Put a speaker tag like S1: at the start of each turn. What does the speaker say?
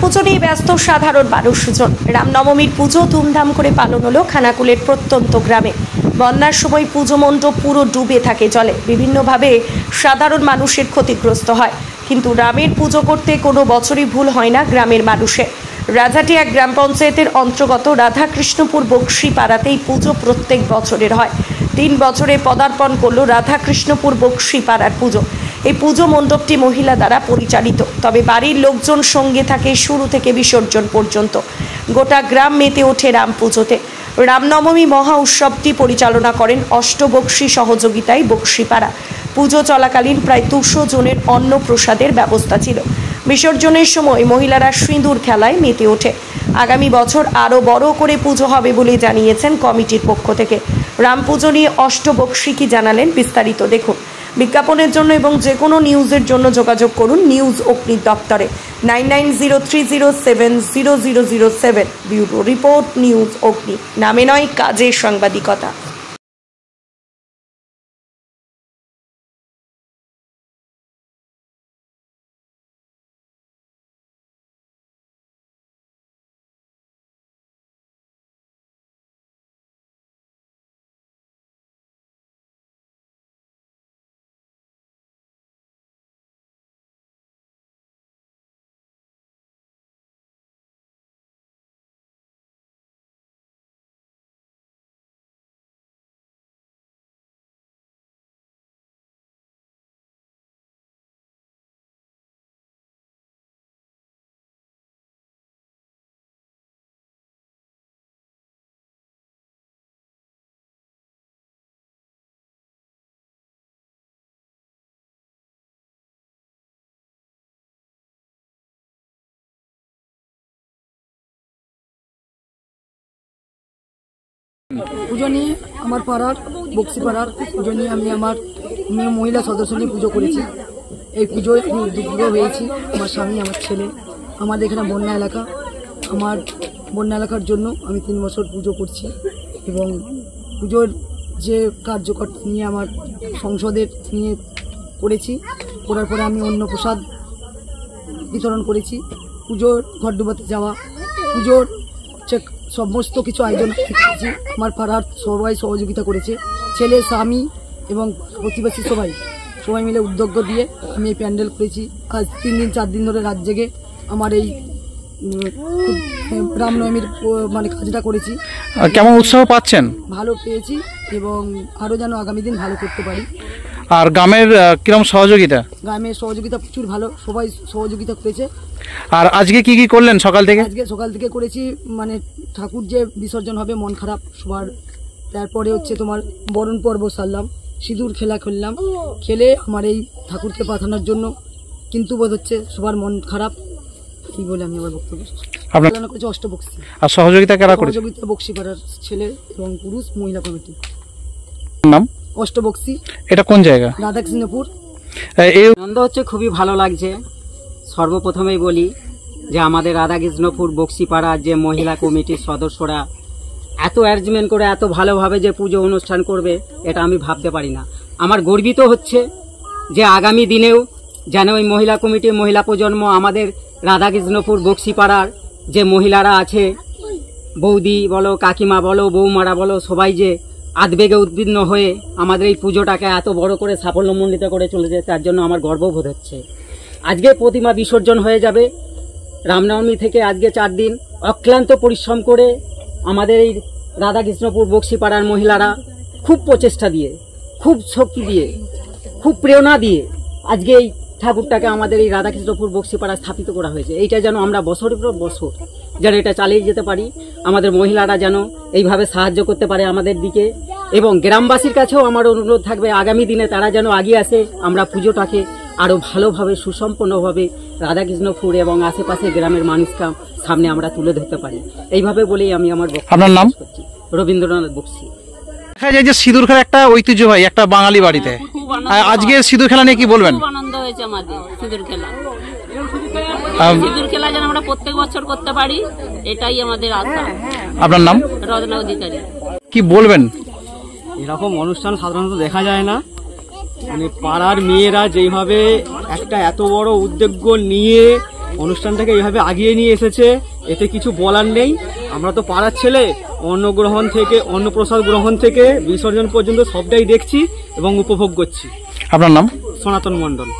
S1: পুজো নিয়ে ব্যস্ত সাধারণ মানুষজন। রামনবমীর পুজো ধুমধাম করে পালন হলো খানাকুলের প্রত্যন্ত গ্রামে। বন্যার সময় পুজো মণ্ডপ পুরো ডুবে থাকে জলে, বিভিন্নভাবে সাধারণ মানুষের ক্ষতিগ্রস্ত হয়। কিন্তু রামের পুজো করতে কোনো বছরই ভুল হয় না গ্রামের মানুষের। রাজাটিয়া গ্রাম পঞ্চায়েতের অন্তর্গত রাধাকৃষ্ণপুর বক্সি পাড়াতেই পুজো প্রত্যেক বছরের হয়। 3 বছরে পদার্পণ করল রাধাকৃষ্ণপুর বক্সি পাড়ার পুজো। এই পুজো মণ্ডপটি মহিলা দ্বারা পরিচালিত, তবে বাড়ির লোকজন সঙ্গে থাকে শুরু থেকে বিসর্জন পর্যন্ত। গোটা গ্রাম মেতে ওঠে রাম পুজোতে। রামনবমী মহা উৎসবটি পরিচালনা করেন অষ্টবক্সি সহযোগিতায় বক্সিপাড়া। পুজো চলাকালীন প্রায় 200 জনের অন্ন প্রসাদের ব্যবস্থা ছিল। বিসর্জনের সময় মহিলারা সিঁদুর খেলায় মেতে ওঠে। আগামী বছর আরও বড় করে পুজো হবে বলে জানিয়েছেন কমিটির পক্ষ থেকে। রাম পুজো নিয়ে অষ্টবক্সি কি জানালেন বিস্তারিত দেখুন। বিজ্ঞাপনের জন্য এবং যে কোনো নিউজের জন্য যোগাযোগ করুন নিউজ অগ্নি দপ্তরে 9903070007। ব্যুরো রিপোর্ট, নিউজ অগ্নি। নামে নয়, কাজে সাংবাদিকতা।
S2: পুজো নিয়ে আমার পাড়ার বক্সি পাড়ার পুজো নিয়ে আমি আমার মেয়ে মহিলা সদস্য নিয়ে পুজো করেছি। এই পুজোয় আমি দুপুরও হয়েছি, আমার স্বামী, আমার ছেলে। আমাদের এখানে বন্যা এলাকা, আমার বন্যা এলাকার জন্য আমি 3 বছর পুজো করছি এবং পুজোর যে কার্যকর নিয়ে আমার সংসদের নিয়ে করেছি। করার পরে আমি অন্ন প্রসাদ বিতরণ করেছি। পুজোর ঘর ডুবাতে যাওয়া, পুজোর সমস্ত কিছু আয়োজন করেছি। আমার পাড়ার সবাই সহযোগিতা করেছে, ছেলে, স্বামী এবং প্রতিবেশী সবাই মিলে উদ্যোগ দিয়ে আমি এই প্যান্ডেল করেছি। আজ 3 দিন 4 দিন ধরে রাত জেগে আমার এই রামনবমীর কাজটা করেছি।
S3: কেমন উৎসাহ পাচ্ছেন?
S2: ভালো পেয়েছি এবং আরও যেন আগামী দিন ভালো করতে পারি।
S3: আর গ্রামের কিরকম সহযোগিতা?
S2: গ্রামের সহযোগিতা প্রচুর ভালো, সবাই সহযোগিতা করেছে।
S3: আর আজকে কি কি করলেন সকাল থেকে?
S2: আজকে সকাল থেকে করেছি ঠাকুর যে বিসর্জন হবে, মন খারাপ সবার। তারপরে হচ্ছে তোমার বরণ পর্ব সারলাম, সিঁদুর খেলা খেললাম, খেলে আমার এই ঠাকুরকে পাঠানোর জন্য কিন্তু বোধ হচ্ছে সবার মন খারাপ। কি বলে আমি আমার বক্তব্য পালন করেছি অষ্টবক্সি।
S3: আর সহযোগিতা কারা করেছে?
S2: সহযোগিতা বক্সি পাড়ার ছেলে এবং পুরুষ মহিলা কমিটি।
S3: নাম
S2: অষ্টবক্সি।
S3: এটা কোন জায়গা?
S2: রাধাকৃষ্ণপুর।
S4: এই আনন্দ হচ্ছে, খুবই ভালো লাগছে। সর্বপ্রথমেই বলি যে আমাদের রাধাকৃষ্ণপুর বক্সিপাড়ার যে মহিলা কমিটির সদস্যরা এত অ্যারেঞ্জমেন্ট করে এত ভালোভাবে যে পুজো অনুষ্ঠান করবে, এটা আমি ভাবতে পারি না। আমার গর্বিত হচ্ছে যে আগামী দিনেও যেন ওই মহিলা কমিটি, মহিলা প্রজন্ম, আমাদের রাধাকৃষ্ণপুর বক্সিপাড়ার যে মহিলারা আছে, বৌদি বলো, কাকিমা বলো, বৌমারা বলো, সবাই যে আদবেগে উদ্বিগ্ন হয়ে আমাদের এই পুজোটাকে এত বড় করে সাফল্যমণ্ডিত করে চলেছে, তার জন্য আমার গর্ববোধ হচ্ছে। আজকে প্রতিমা বিসর্জন হয়ে যাবে। রামনবমী থেকে আজকে 4 দিন অক্লান্ত পরিশ্রম করে আমাদের এই রাধাকৃষ্ণপুর বক্সিপাড়ার মহিলারা খুব প্রচেষ্টা দিয়ে, খুব শক্তি দিয়ে, খুব প্রেরণা দিয়ে আজকে এই ঠাকুরটাকে আমাদের এই রাধাকৃষ্ণপুর বক্সিপাড়া স্থাপিত করা হয়েছে। এইটা যেন আমরা বছরের পর বছর যেন এটা চালিয়ে যেতে পারি, আমাদের মহিলারা যেন এইভাবে সাহায্য করতে পারে আমাদের দিকে। এবং গ্রামবাসীর কাছেও আমার অনুরোধ থাকবে আগামী দিনে তারা যেন আগিয়ে আসে, আমরা পুজোটাকে আরো ভালোভাবে সুসম্পন্নভাবে রাধাকৃষ্ণপুর এবং আশেপাশে গ্রামের মানুষকে সামনে আমরা তুলে ধরতে পারি। এইভাবে বলেই আমি আমার
S3: আপনার নাম?
S4: রবীন্দ্রনাথ বক্সি।
S3: দেখা যায় যে সিঁদুর খেলা একটা ঐতিহ্য ভাই একটা বাঙালি বাড়িতে। আজকে সিঁদুর খেলা নিয়ে কি বলবেন?
S5: খুব আনন্দ হয়েছে আমাদের সিঁদুর খেলা। সিঁদুর খেলা যেন আমরা প্রত্যেক বছর করতে পারি, এটাই আমাদের আশা।
S3: আপনার নাম?
S5: রত্না অধিকারী।
S3: কি বলবেন?
S6: এরকম অনুষ্ঠান সাধারণত দেখা যায় না। পাড়ার মেয়েরা যেইভাবে একটা এত বড় উদ্যোগ নিয়ে অনুষ্ঠানটাকে এইভাবে আগিয়ে নিয়ে এসেছে, এতে কিছু বলার নেই। আমরা তো পাড়ার ছেলে, অন্নগ্রহণ থেকে অন্নপ্রসাদ গ্রহণ থেকে বিসর্জন পর্যন্ত সবটাই দেখছি এবং উপভোগ করছি।
S3: আপনার নাম?
S6: সনাতন মণ্ডল।